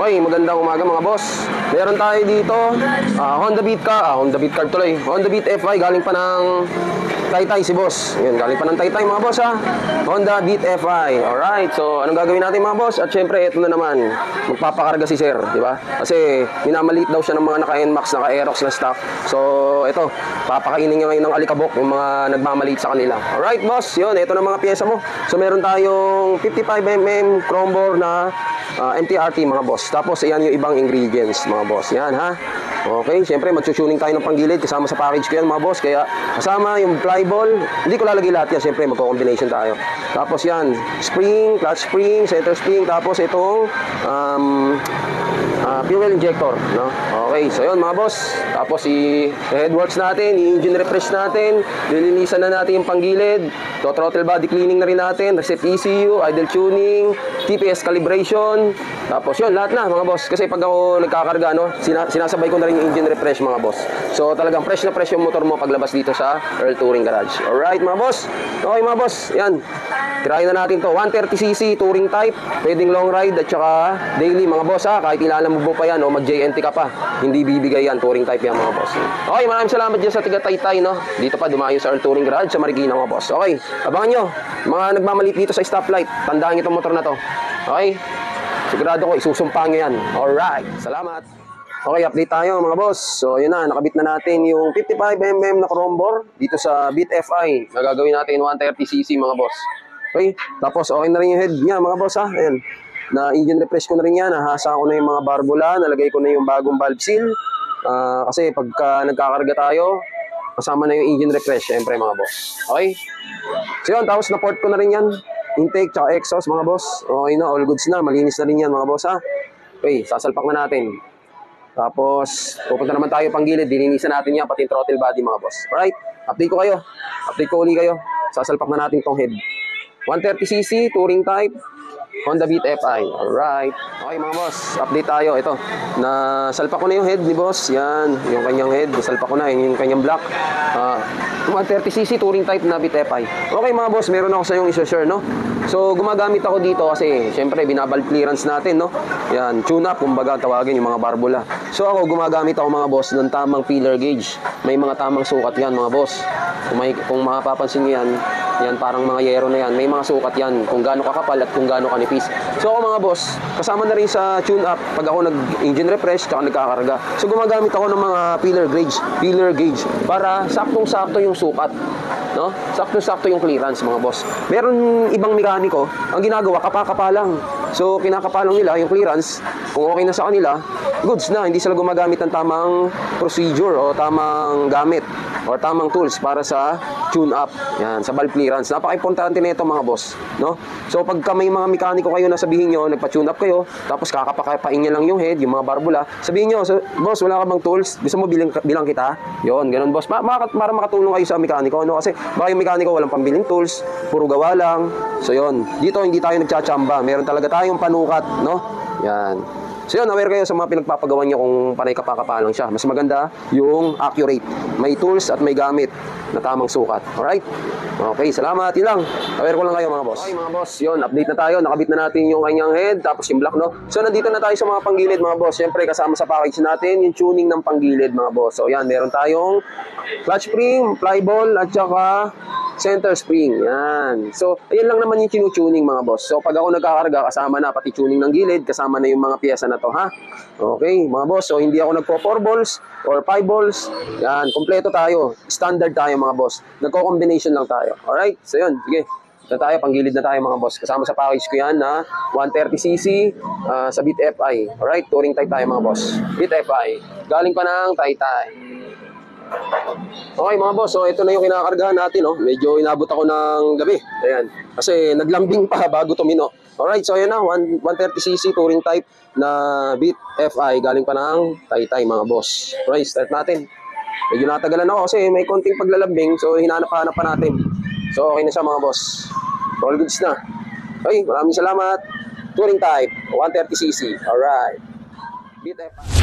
Okay, magandang umaga mga boss. Meron tayo dito Honda Beat card tuloy. Honda Beat FI galing pa ng Taytay si boss. Yun, galing pa ng Taytay mga boss ha. Honda Beat FI. Alright, so anong gagawin natin mga boss? At syempre, ito na naman. Magpapakarga si sir, di ba? Kasi minamaliit daw siya ng mga naka-NMAX, naka-Aerox na stock. So, ito, papakainin niya ngayon ng alikabok yung mga nagmamaliit sa kanila. Alright boss, yun, ito na mga pyesa mo. So, meron tayong 55mm chrome bore na MTRT mga boss. Tapos ayan yung ibang ingredients mga boss. Yan ha. Okay, syempre magsutuning tayo ng panggilid kasama sa package ko yan mga boss. Kaya kasama yung flyball. Hindi ko lalagay lahat yan. Syempre magko-combination tayo. Tapos yan, spring, clutch spring, center spring. Tapos itong fuel injector, no? Okay, so yun mga boss. Tapos i-headworks natin, i-engine refresh natin, lilinisan na natin yung panggilid, throttle body cleaning na rin natin, reset ECU, idle tuning, TPS calibration. Tapos yun, lahat na mga boss. Kasi pag ako nagkakarga, no, sinasabay ko na rin yung engine refresh mga boss. So talagang fresh na fresh yung motor mo paglabas dito sa Earl Touring Garage. Alright mga boss. Okay mga boss, yan. Tirahin na natin to. 130cc touring type, pwedeng long ride at saka daily mga boss ha. Kahit ilalam mo pa yan o mag-JNT ka pa, hindi bibigay yan. Touring type yan mga boss. Okay, maraming salamat dyan sa tiga Taytay, no. Dito pa dumayo sa Earl Touring Garage sa Marikina mga boss. Okay, abangan nyo. Mga nagmamalit dito sa stoplight, tandaan nyo itong motor na to. Okay, sigurado ko isusumpa nyo yan. Alright, salamat. Okay, update tayo mga boss. So yun na, nakabit na natin yung 55mm na chrome bore dito sa Beat FI. Nagagawin natin 130cc mga boss. Okay, tapos okay na rin yung head niya mga boss ha. Ayan, na engine refresh ko na rin yan. Nahasa ko na yung mga barbula, nalagay ko na yung bagong valve seal. Kasi pagka nagkakarga tayo, kasama na yung engine refresh syempre mga boss. Okay, so yun, tapos na-port ko na rin yan. Intake tsaka exhaust mga boss. Okay na, all goods na, malinis na rin yan mga boss ha. Okay, sasalpak na natin. Tapos pupunta naman tayo panggilid, dilinisan natin yan, pati yung throttle body mga boss. Alright, update ko kayo. Update ko uli kayo. Sasalpak na natin tong head. 130cc, touring type, Honda Beat FI. Alright. Okay mga boss, update tayo. Ito, nasalpak ko na yung head ni boss. Yan, yung kanyang head, nasalpak ko na, yung kanyang block. 130cc, touring type na Beat FI. Okay mga boss, meron ako sa yung isa-share, no? So, gumagamit ako dito kasi, syempre, binabal clearance natin, no? Yan, tune-up, kumbaga, tawagin yung mga barbula. So, ako, gumagamit ako mga boss ng tamang feeler gauge. May mga tamang sukat yan, mga boss. Kung mapapansin nyo yan, yan, parang mga yero na yan. May mga sukat yan, kung gaano kakapal at kung gaano kanipis. So, ako mga boss, kasama na rin sa tune-up pag ako nag-engine refresh, tsaka nagkakarga. So, gumagamit ako ng mga feeler gauge, para saktong-sakto yung sukat. No? Sakto-sakto yung clearance mga boss. Meron ibang mekaniko, ang ginagawa kapa-kapa lang. So kinakapalang nila yung clearance. Kung okay na sa kanila, goods na. Hindi sila gumagamit ng tamang procedure o tamang gamit o tamang tools para sa tune-up. Yan, sa valve clearance. Napaka-importante nito mga boss, no? So pagka may mga mekaniko kayo na sabihin nyo, nagpa-tune up kayo, tapos kakapakapain niya lang yung head, yung mga barbula, sabihin nyo, so, boss, wala ka bang tools? Gusto mo bilang kita? Yon, ganun boss. Para makatulong kayo sa mekaniko, no? Kasi baka yung mekaniko walang pambiling tools, puro gawa lang. So yon, dito hindi tayo nagtsachamba. Meron talaga tayong panukat, no? Yan. So yun, aware kayo sa mga pinagpapagawa niyo kung panay kapakapa lang siya. Mas maganda yung accurate. May tools at may gamit na tamang sukat. Alright? Okay, salamat. Yun lang. Aware ko lang kayo mga boss. Okay mga boss, yun, update na tayo. Nakabit na natin yung kanyang head, tapos yung block, no? So nandito na tayo sa mga panggilid mga boss. Siyempre, kasama sa package natin yung tuning ng panggilid mga boss. So yan, meron tayong clutch spring, flyball, at saka center spring. Yan. So, ayan lang naman yung tinutuning mga boss. So, pag ako nagkakarga, kasama na pati tuning ng gilid, kasama na yung mga piyesa na to, ha? Okay, mga boss. So, hindi ako nagpo 4 balls or 5 balls. Yan, kompleto tayo. Standard tayo mga boss. Nagko-combination lang tayo. Alright? So, yun. Sige. Na tayo, panggilid na tayo mga boss. Kasama sa package ko yan na 130cc sa Beat FI. Alright? Touring type tayo mga boss. Beat FI. Galing pa ng Taytay. Okay mga boss, so ito na yung kinakargahan natin, no? Medyo inabot ako ng gabi. Ayan. Kasi naglambing pa bago tumino. Alright, so ayan na, 130cc touring type na Beat FI. Galing pa ng Taytay mga boss. Alright, start natin. Medyo natagalan ako kasi may konting paglalambing. So hinanap-hanap pa natin. So okay na siya mga boss. All goods na. Okay, maraming salamat. Touring type, 130cc. Alright. Beat FI.